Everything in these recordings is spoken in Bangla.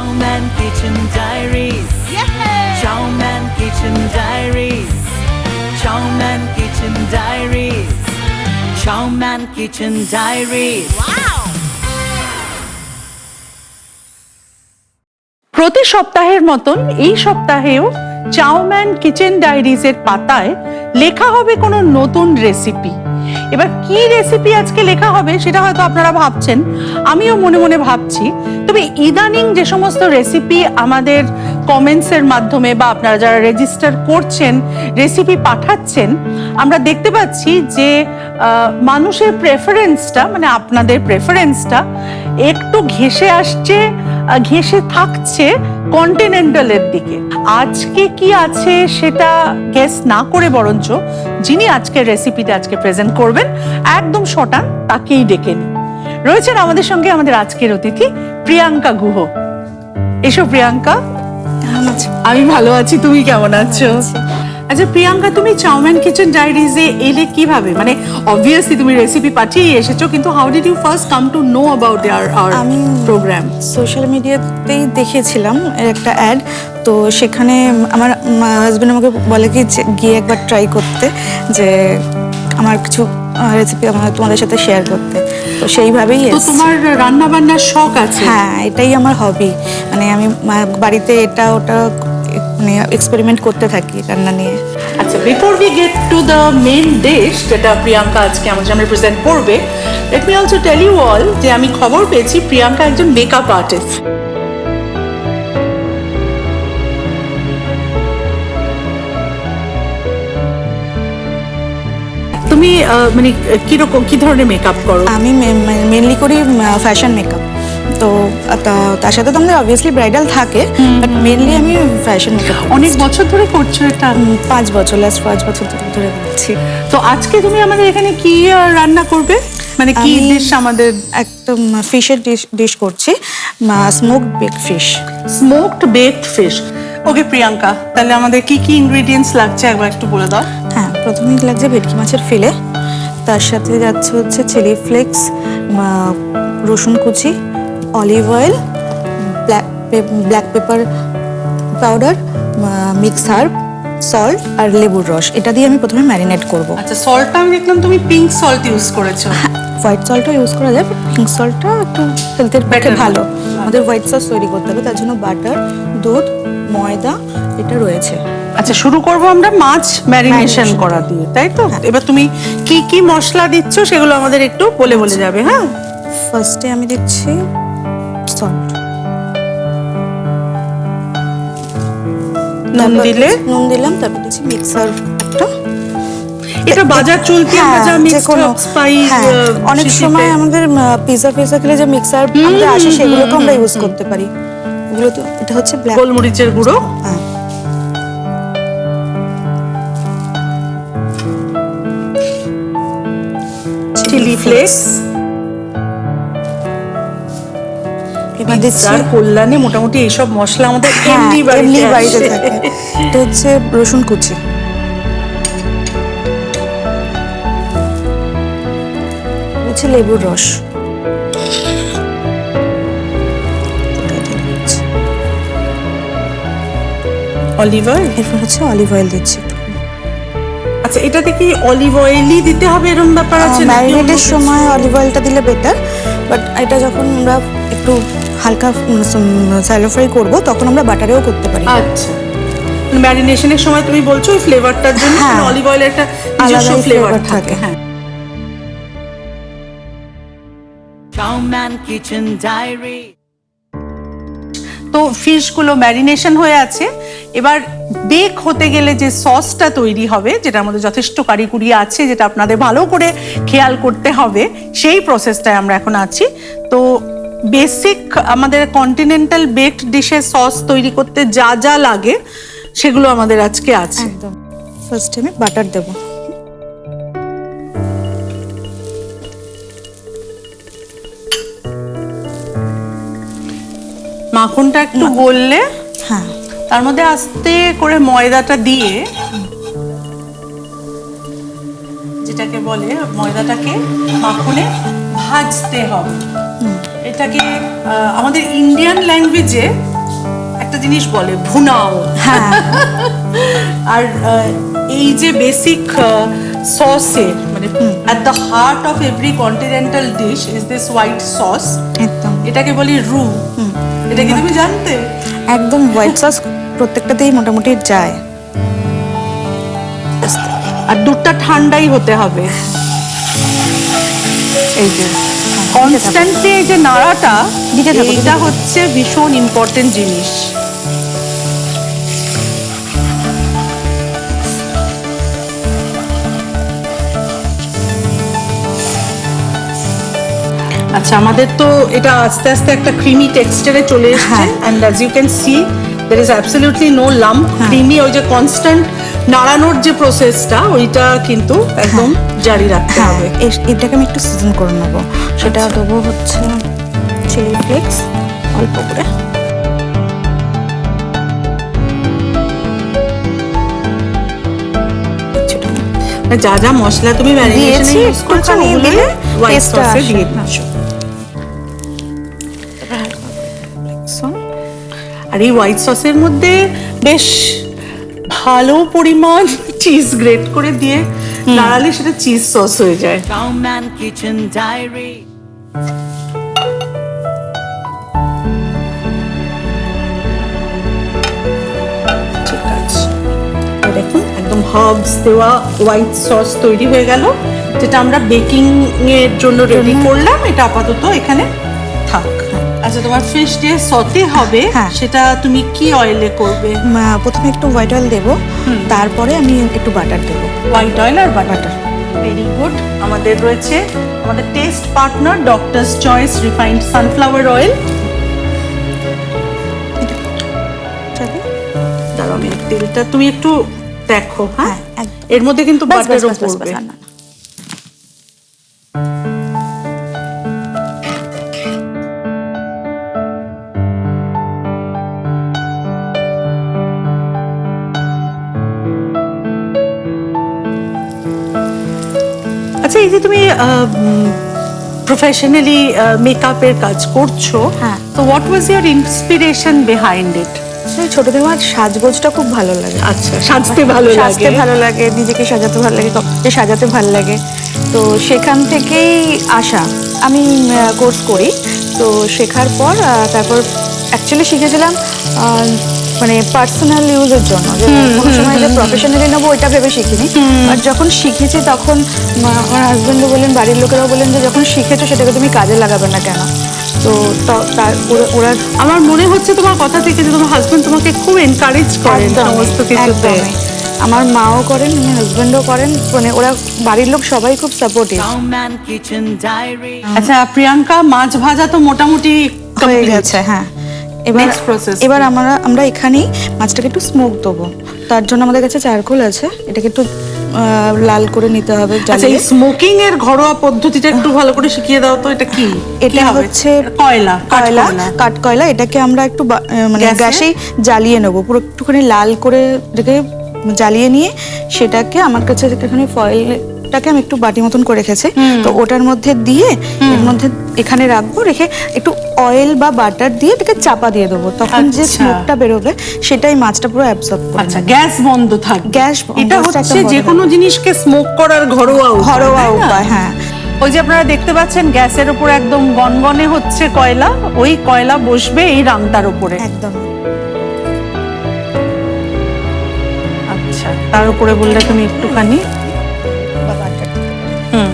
Chowman Kitchen Diaries. Chowman Kitchen Diaries. Chowman Kitchen Diaries. Chowman Kitchen Diaries. প্রতি সপ্তাহের মতন এই সপ্তাহেও চাউম্যান কিচেন ডায়েরিজের পাতায় লেখা হবে কোনো নতুন রেসিপি। এবার কি রেসিপি আজকে লেখা হবে সেটা হয়তো আপনারা ভাবছেন, আমিও মনে মনে ভাবছি। তবে ইদানিং যে সমস্ত রেসিপি আমাদের কমেন্টসের মাধ্যমে বা আপনারা যারা রেজিস্টার করছেন, রেসিপি পাঠাচ্ছেন, আমরা দেখতে পাচ্ছি যে মানুষের প্রেফারেন্সটা, মানে আপনাদের প্রেফারেন্সটা একটু ঘেঁষে আসছে, ঘেঁষে থাকছে কন্টিনেন্টালের দিকে। আজকে কি আছে সেটা গেস না করে বরঞ্চ যিনি আজকের রেসিপিটা আজকে প্রেজেন্ট করবেন একদম শটান তাকেই ডেকে নিই। রয়েছেন আমাদের সঙ্গে আমাদের আজকের অতিথি প্রিয়াঙ্কা গুহ। এসো প্রিয়াঙ্কা। আমি ভালো আছি, তুমি কেমন আছো? আচ্ছা প্রিয়াঙ্কা, তুমি চাউম্যান কিচেন ডায়েরিজে এলে কিভাবে? মানে অবভিয়াসলি তুমি রেসিপি পাঠিয়ে এসেছো, কিন্তু how did you first come to know about our program? Social মিডিয়াতেই দেখেছিলাম এর একটা অ্যাড, তো সেখানে আমার হাজবেন্ড আমাকে বলে কি গিয়ে একবার ট্রাই করতে, যে আমার কিছু রেসিপি তোমাদের সাথে শেয়ার করতে। তো সেইভাবেই। তো তোমার রান্না বান্নার শখ আছে? হ্যাঁ, এটাই আমার হবি। মানে আমি বাড়িতে এটা ওটা মানে এক্সপেরিমেন্ট করতে থাকি রান্না নিয়ে। আচ্ছা, before we get to the main dish যেটা প্রিয়াঙ্কা আজকে আমাদের সামনে প্রেজেন্ট করবে, let me also tell you all যে আমি খবর পেয়েছি প্রিয়াঙ্কা একজন মেকআপ আর্টিস্ট। তুমি মানে কিরকম, কি ধরনের মেকআপ করো? আমি মেনলি করি ফ্যাশন মেকআপ। তো তার সাথে তো আমাদের অবভিয়াসলি ব্রাইডাল থাকে, বাট মেনলি আমি ফ্যাশন মেকআপ। অনেক বছর ধরে করছো এটা? 5 বছর, লাস্ট 5 বছর ধরে করছি। তো আজকে তুমি আমাদের এখানে কি রান্না করবে? মানে কি ডিশ? আমাদের একটা ফিশের ডিশ করছি, smoked baked fish. Smoked baked fish. Okay Priyanka, তাহলে আমাদের কি কি ইনগ্রেডিয়েন্টস লাগছে একবার একটু বলে দাও। হ্যাঁ, প্রথমেই লাগছে ভেটকি মাছের ফিলে, তার সাথে যাচ্ছে হচ্ছে চিলি ফ্লেক্স, রসুন কুচি, olive oil, black pepper powder, mix herb, salt আর লেবুর রস। এটা দিয়ে আমি প্রথমে ম্যারিনেট করব। আচ্ছা, সল্টটা আমি দেখলাম তুমি পিঙ্ক সল্ট ইউজ করেছো। হোয়াইট সল্টও ইউজ করা যায়, বাট পিঙ্ক সল্টটা একটু হেলথের পক্ষে ভালো। আমাদের হোয়াইট সস তৈরি করতে হবে, তার জন্য বাটার, দুধ, ময়দা এটা রয়েছে। আচ্ছা, শুরু করব আমরা মাছ ম্যারিনেশন করা দিয়ে, তাই তো? এবার তুমি কি কি মশলা দিচ্ছ সেগুলো আমাদের একটু বলে যাবে। হ্যাঁ, ফার্স্টে আমি দিচ্ছি সল্ট, নুন দিলাম, তারপর দিচ্ছি মিক্সার একটা। এটা বাজার চলতি আমরা যা মিক্সড স্পাইস, অনেক সময় আমাদের পিৎজা খেলে যে মিক্সার আমাদের আসে সেগুলোকে আমরা ইউজ করতে পারি। এগুলো তো, এটা হচ্ছে ব্ল্যাক গোলমরিচের গুঁড়ো, চিলি ফ্লেক্স। এবার দিচ্ছি কল্যাণে মোটামুটি এইসব মশলা আমাদের এমনি বাড়িতে থাকে। এটা হচ্ছে রসুন কুচি, হচ্ছে লেবুর রস, অলিভ অয়েল। এরপর হচ্ছে অলিভ অয়েল দিচ্ছি। আচ্ছা, এটাতে কি অলিভ অয়েলই দিতে হবে এরকম ব্যাপার আছে? ম্যারিনেটের সময় অলিভ অয়েলটা দিলে বেটার, বাট এটা যখন আমরা একটু হালকা স্যালো ফ্রাই করবো তখন আমরা বাটারেও করতে পারি। আচ্ছা, ম্যারিনেশনের সময় তুমি বলছো ওই ফ্লেভারটার জন্য অলিভ অয়েলের একটা নিজস্ব ফ্লেভার থাকে। হ্যাঁ। Chowman Kitchen Diary. তো ফিশগুলো ম্যারিনেশন হয়ে আছে, এবার বেক হতে গেলে যে সসটা তৈরি হবে, যেটার মধ্যে যথেষ্ট কারিকুরি আছে, যেটা আপনাদের ভালো করে খেয়াল করতে হবে, সেই প্রসেসটায় আমরা এখন আছি। তো বেসিক আমাদের কন্টিনেন্টাল বেকড ডিশের সস তৈরি করতে যা যা লাগে সেগুলো আমাদের আজকে আছে। একদম। ফার্স্টে আমি বাটার দেব, মাখনটা একটু গললে হ্যাঁ তার মধ্যে আস্তে করে ময়দাটা দিয়ে, যেটাকে বলে ময়দাটাকে মাখনে ভাজতে হবে। এটাকে আমাদের ইন্ডিয়ান ল্যাঙ্গুয়েজে জিনিস বলে, ভুনাও। হ্যাঁ আর এই যে বেসিক সসের মানে at the heart of every continental dish is this white sauce. একদম এটাকে বলি রু। এটা কি তুমি জানতে? একদম হোয়াইট সস প্রত্যেকটাতেই মোটামুটি যায়। আর দুধটা ঠান্ডাই হতে হবে। এই যে কনস্ট্যান্টলি এই যে নাড়াটা, দিতে থাকো, দিতে এটা থাকো। হচ্ছে ভীষণ ইম্পর্টেন্ট জিনিস। আচ্ছা, আমাদের তো এটা আস্তে আস্তে একটা ক্রিমি টেক্সচারে চলে এসেছে, হ্যাঁ। And as you can see there is absolutely no lump. Creamy, ওই যে কনস্ট্যান্ট নাড়ানোর যে প্রসেসটা, ওইটা কিন্তু একদম জারি রাখতে হ্যাঁ হবে। এটাকে আমি একটু সিজন করে নেবো। সেটা দেবো হচ্ছে চিলি ফ্লেক্স অল্প করে। যা যা মশলা তুমি ম্যারিনেশনে দিয়েছি, ইউজ করছো একটুখানি ওগুলো দিলে হোয়াইট taste-টা সসে আসে। দিয়ে দিচ্ছো। আর এই হোয়াইট সসের মধ্যে বেশ ভালো পরিমাণ চিজ গ্রেট করে দিয়ে নাড়ালে সেটা চিজ সস হয়ে যায়। Chowman Kitchen Diary. ঠিক আছে, এই দেখুন একদম হার্বস দেওয়া হোয়াইট সস তৈরি হয়ে গেল, যেটা আমরা বেকিং এর জন্য রেডি করলাম। এটা আপাতত এখানে থাক। আচ্ছা, তোমার ফিশ যে সতে হবে, হ্যাঁ। সেটা তুমি কি অয়েলে করবে? প্রথমে একটু হোয়াইট অয়েল দেবো, তারপরে আমি একটু বাটার দেবো। হোয়াইট অয়েল আর বাটার। Very good. আমাদের রয়েছে আমাদের taste partner doctors choice refined sunflower oil. দাঁড়াও, আমি তেলটা তুমি একটু দেখো। হ্যাঁ, হ্যাঁ, একদম। এর মধ্যে কিন্তু বাস, বাটারও বাস, বাস, বাস, পড়বে। বাস, না, না। আচ্ছা, এই যে তুমি প্রফেশনালি মেকআপের কাজ করছো, হ্যাঁ। তো what was your inspiration behind it? সেই ছোট থেকে আমার সাজগোজটা খুব ভালো লাগে। আচ্ছা, সাজতে ভালো লাগে। সাজতে ভালো লাগে, নিজেকে সাজাতে ভালো লাগে, কাউকে সাজাতে ভালো লাগে। তো সেখান থেকেই আসা। আমি কোর্স করি, তো শেখার পর তারপর অ্যাকচুয়ালি শিখেছিলাম মানে পার্সোনাল ইউজের জন্য, যে কোনো সময় যে প্রফেশনালি নেবো ওইটা ভেবে শিখিনি। বাট যখন শিখেছি তখন আমার হাজব্যান্ডও বললেন, বাড়ির লোকেরাও বললেন যে যখন শিখেছো সেটাকে তুমি কাজে লাগাবে না কেন। তো ওরা আমার মনে হচ্ছে তোমার কথা থেকে যে তোমার হাজবেন্ড তোমাকে খুব এনকারেজ করেন সমস্ত কিছুতে। একদমই। আমার মাও করেন, আমার হাজব্যান্ডও করেন, মানে ওরা বাড়ির লোক সবাই খুব সাপোর্টিভ। Chowman Kitchen Diary. আচ্ছা প্রিয়াঙ্কা, মাছ ভাজা তো মোটামুটি হয়ে complete। গেছে, হ্যাঁ। এবার Next process এবার কি? আমরা এখানেই মাছটাকে একটু স্মোক দেবো। তার জন্য আমাদের কাছে চারকোল আছে, এটাকে একটু লাল করে নিতে হবে আচ্ছা, এই জ্বালিয়ে। স্মোকিং এর ঘরোয়া পদ্ধতিটা একটু ভালো করে শিখিয়ে দাও তো। এটা কি? এটা কি হবে? হচ্ছে কয়লা, কয়লা, কাঠকয়লা। কাঠকয়লা। এটাকে আমরা একটু মানে গ্যাসে? গ্যাসেই জ্বালিয়ে নেবো, পুরো একটুখানি লাল করে রেখে জ্বালিয়ে নিয়ে সেটাকে আমার কাছে এখানে ফয়েলটাকে আমি একটু বাটি মতন করে রেখেছি, তো ওটার মধ্যে দিয়ে এর মধ্যে এখানে রাখবো, রেখে একটু অয়েল বা বাটার দিয়ে এটাকে চাপা দিয়ে দেবো। তখন যে আচ্ছা। স্মোকটা বেরোবে সেটাই মাছটা পুরো অ্যাবসর্ব করে আচ্ছা, নেবে। গ্যাস বন্ধ থাকবে। গ্যাস এটা গ্যাসটা হচ্ছে একদম যে বন্ধ কোনো জিনিসকে স্মোক করার ঘরোয়া উপায়, ঘরোয়া তাই না? উপায়, হ্যাঁ। ওই যে আপনারা দেখতে পাচ্ছেন গ্যাসের উপর একদম গনগনে হচ্ছে কয়লা, ওই কয়লা বসবে এই রাংটার উপরে। একদম। আচ্ছা, তার উপরে বললে তুমি একটুখানি বা butter। হুম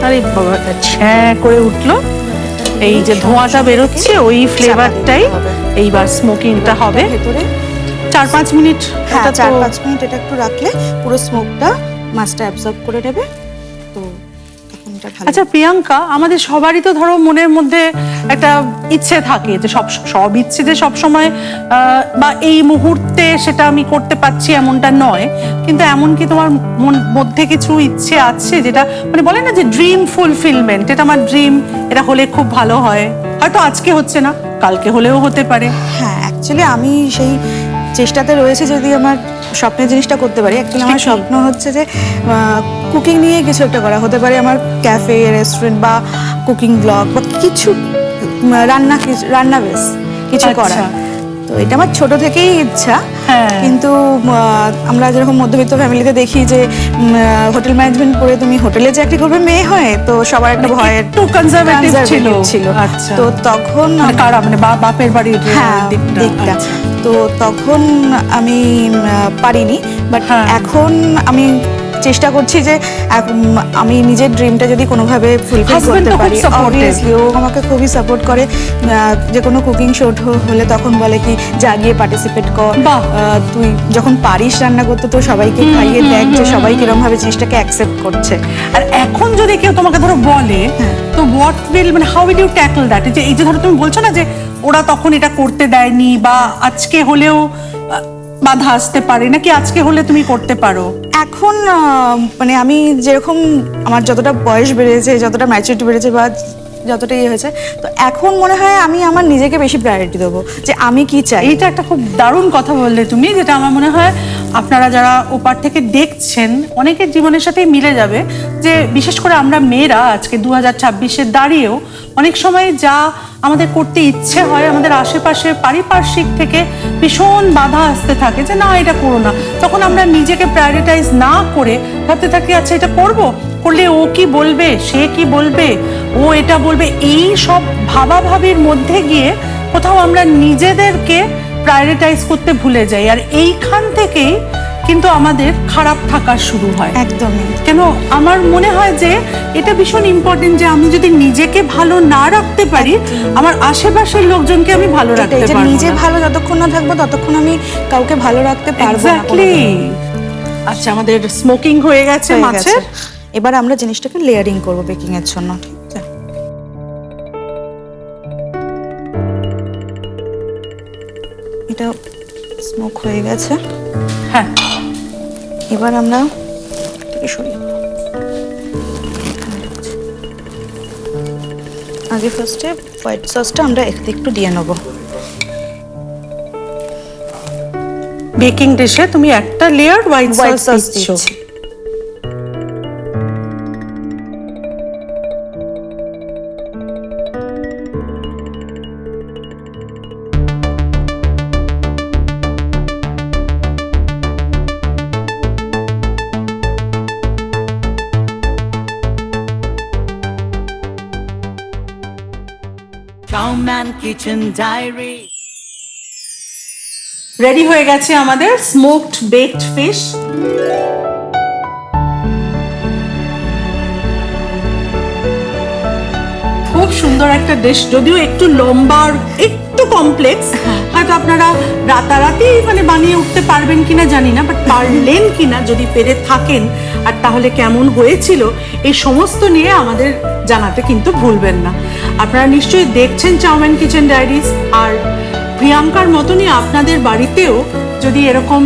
আরে বাবা, ছ্যাঁ করে উঠলো। এই যে ধোঁয়াটা বেরোচ্ছে ওই ফ্লেভারটাই এইবার স্মোকিংটা হবে। ভেতরে 4-5 মিনিট। হ্যাঁ, এটা তো 4-5 মিনিট এটা একটু রাখলে পুরো স্মোকটা মাছটা অ্যাবজর্ব করে নেবে, তো তখন এটা ভালো। আচ্ছা প্রিয়াঙ্কা, আমাদের সবারই তো ধরো মনের মধ্যে একটা ইচ্ছে থাকে যে সব ইচ্ছে যে সব সময় বা এই মুহূর্তে সেটা আমি করতে পারছি এমনটা নয়, কিন্তু এমন কি তোমার মধ্যে কিছু ইচ্ছে আছে যেটা মানে বলে না যে ড্রিম ফুলফিলমেন্ট, এটা আমার ড্রিম, এটা হলে খুব ভালো হয়, হয়তো আজকে হচ্ছে না কালকে হলেও হতে পারে। হ্যাঁ, অ্যাকচুয়ালি আমি সেই চেষ্টাতে রয়েছে, যদি আমার স্বপ্নের জিনিসটা করতে পারি। অ্যাকচুয়ালি আমার কি? স্বপ্ন হচ্ছে যে কুকিং নিয়ে কিছু একটা করা, হতে পারে আমার ক্যাফে, রেস্টুরেন্ট বা কুকিং ব্লগ বা কিছু রান্না বেস কিছু করা। আচ্ছা। তো এটা আমার ছোট থেকেই ইচ্ছা। হ্যাঁ। কিন্তু আমরা যেরকম মধ্যবিত্ত ফ্যামিলিতে দেখি যে হোটেল ম্যানেজমেন্ট পড়ে তুমি হোটেলে চাকরি করবে মেয়ে হয়ে, তো সবার একটা ভয়ের একটু কনজারভেটিভ ছিল। আচ্ছা, তো তখন মানে কারা মানে বাপের বাড়ির হ্যাঁ দিকটা। দিকটা। তো তখন আমি পারিনি, বাট হ্যাঁ। এখন আমি চেষ্টা করছি যে আমি নিজের ড্রিমটা যদি কোনোভাবে ফুলফিল Husband করতে তো খুব পারি। supportive। অবভিয়াসলি ও আমাকে খুবই সাপোর্ট করে। যে কোনো কুকিং শো হলে তখন বলে কি যা গিয়ে পার্টিসিপেট কর, বাহ। তুই যখন পারিস রান্না করতে তো সবাইকে খাইয়ে দেখ যে সবাই কিরকম ভাবে জিনিসটাকে অ্যাকসেপ্ট করছে। আর এখন যদি কেউ তোমাকে ধরো বলে, তো হোয়াট উইল মানে how will you tackle that? এই যে ধরো তুমি বলছো না যে ওরা তখন এটা করতে দেয়নি, বা আজকে হলেও বাধা আসতে পারে, নাকি আজকে হলে তুমি করতে পারো? এখন মানে আমি যেরকম আমার যতটা বয়স বেড়েছে, যতটা ম্যাচুরিটি বেড়েছে বা যতটা ইয়ে হয়েছে, তো এখন মনে হয় আমি আমার নিজেকে বেশি প্রায়োরিটি দেবো যে আমি কি চাই। এইটা একটা খুব দারুণ কথা বললে তুমি, যেটা আমার মনে হয় আপনারা যারা ওপার থেকে দেখছেন অনেকের জীবনের সাথেই মিলে যাবে। যে বিশেষ করে আমরা মেয়েরা আজকে 2026-এ দাঁড়িয়েও অনেক সময় যা আমাদের করতে ইচ্ছে হয়, আমাদের আশেপাশে পারিপার্শ্বিক থেকে ভীষণ বাধা আসতে থাকে যে না এটা করো না। তখন আমরা নিজেকে প্রায়োরিটাইজ না করে ভাবতে থাকি আচ্ছা এটা করলে ও কি বলবে, সে কি বলবে, ও এটা বলবে, এই সব ভাবাভাবির মধ্যে গিয়ে কোথাও আমরা নিজেদেরকে প্রায়োরিটাইজ করতে ভুলে যাই। আর এইখান থেকেই কিন্তু আমাদের খারাপ থাকা শুরু হয়। একদমই। কেন আমার মনে হয় যে এটা ভীষণ ইম্পর্টেন্ট যে আমি যদি নিজেকে ভালো না রাখতে পারি, আমার আশেপাশের লোকজনকে আমি ভালো রাখতে এটাই যে পারবো নিজে না। ভালো যতক্ষণ না থাকবো ততক্ষণ আমি কাউকে ভালো রাখতে পারবো না এক্স্যাক্টলি। আচ্ছা, আমাদের স্মোকিং হয়ে গেছে হয়ে মাছের। গেছে। এবার আমরা জিনিসটাকে লেয়ারিং করবো বেকিং এর জন্য। ঠিক আছে, এটা স্মোক হয়ে গেছে। হ্যাঁ, এবার আমরা এটাকে সরিয়ে দেবো। আগে ফার্স্টে হোয়াইট সসটা আমরা একটু দিয়ে নেবো। বেকিং ডিশে তুমি একটা লেয়ার হোয়াইট সস দিচ্ছ। দিচ্ছি। Chowman Kitchen Diary. রেডি হয়ে গেছে আমাদের স্মোকড বেকড ফিশ। খুব সুন্দর একটা ডিশ, যদিও একটু লম্বা আর একটু কমপ্লেক্স। হয়তো আপনারা রাতারাতি মানে বানিয়ে উঠতে পারবেন কিনা জানি না, বাট পারলেন কিনা যদি পেরে থাকেন, আর তাহলে কেমন হয়েছিল এই সমস্ত নিয়ে আমাদের জানাতে কিন্তু ভুলবেন না। আপনারা নিশ্চয়ই দেখছেন চাউম্যান কিচেন ডায়েরিজ, আর প্রিয়াঙ্কার মতনই আপনাদের বাড়িতেও যদি এরকম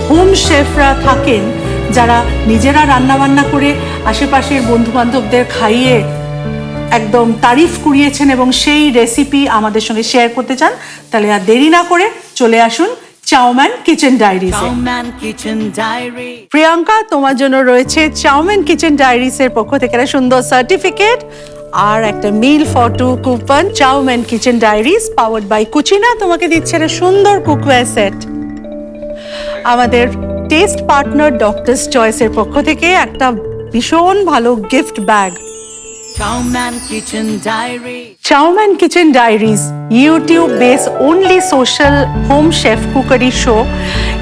হোম শেফরা থাকেন যারা নিজেরা রান্না বান্না করে আশেপাশের বন্ধু বান্ধবদের খাইয়ে একদম তারিফ কুড়িয়েছেন এবং সেই রেসিপি আমাদের সঙ্গে শেয়ার করতে চান, তাহলে আর দেরি না করে চলে আসুন চাউম্যান কিচেন ডায়েরিজে। Chowman Kitchen Diary. প্রিয়াঙ্কা, তোমার জন্য রয়েছে চাউম্যান কিচেন ডায়েরিজ এর পক্ষ থেকে একটা সুন্দর সার্টিফিকেট আর একটা meal for two coupon. Chowman kitchen diaries powered by Cucina তোমাকে দিচ্ছে একটা সুন্দর কুকওয়্যার সেট। আমাদের টেস্ট পার্টনার ডক্টরস চয়েসের পক্ষ থেকে একটা ভীষণ ভালো gift bag. Chowman Kitchen Diary. Chowman kitchen diaries YouTube base only social home chef cookery show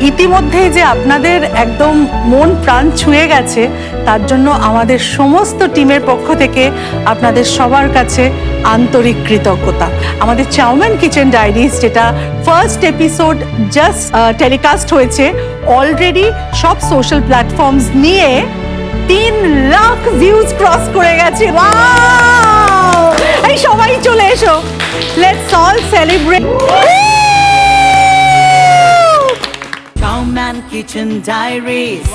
ইতিমধ্যে যে আপনাদের একদম মন প্রাণ ছুঁয়ে গেছে, তার জন্য আমাদের সমস্ত টিমের পক্ষ থেকে আপনাদের সবার কাছে আন্তরিক কৃতজ্ঞতা। আমাদের চাউম্যান কিচেন ডায়েরিজ যেটা ফার্স্ট এপিসোড জাস্ট টেলিকাস্ট হয়েছে, অলরেডি সব সোশ্যাল প্ল্যাটফর্মস নিয়ে 3 লাখ ভিউজ ক্রস করে গেছে। ওয়াও! এই সবাই চলে এসো, let's all celebrate. Chowman Kitchen Diaries.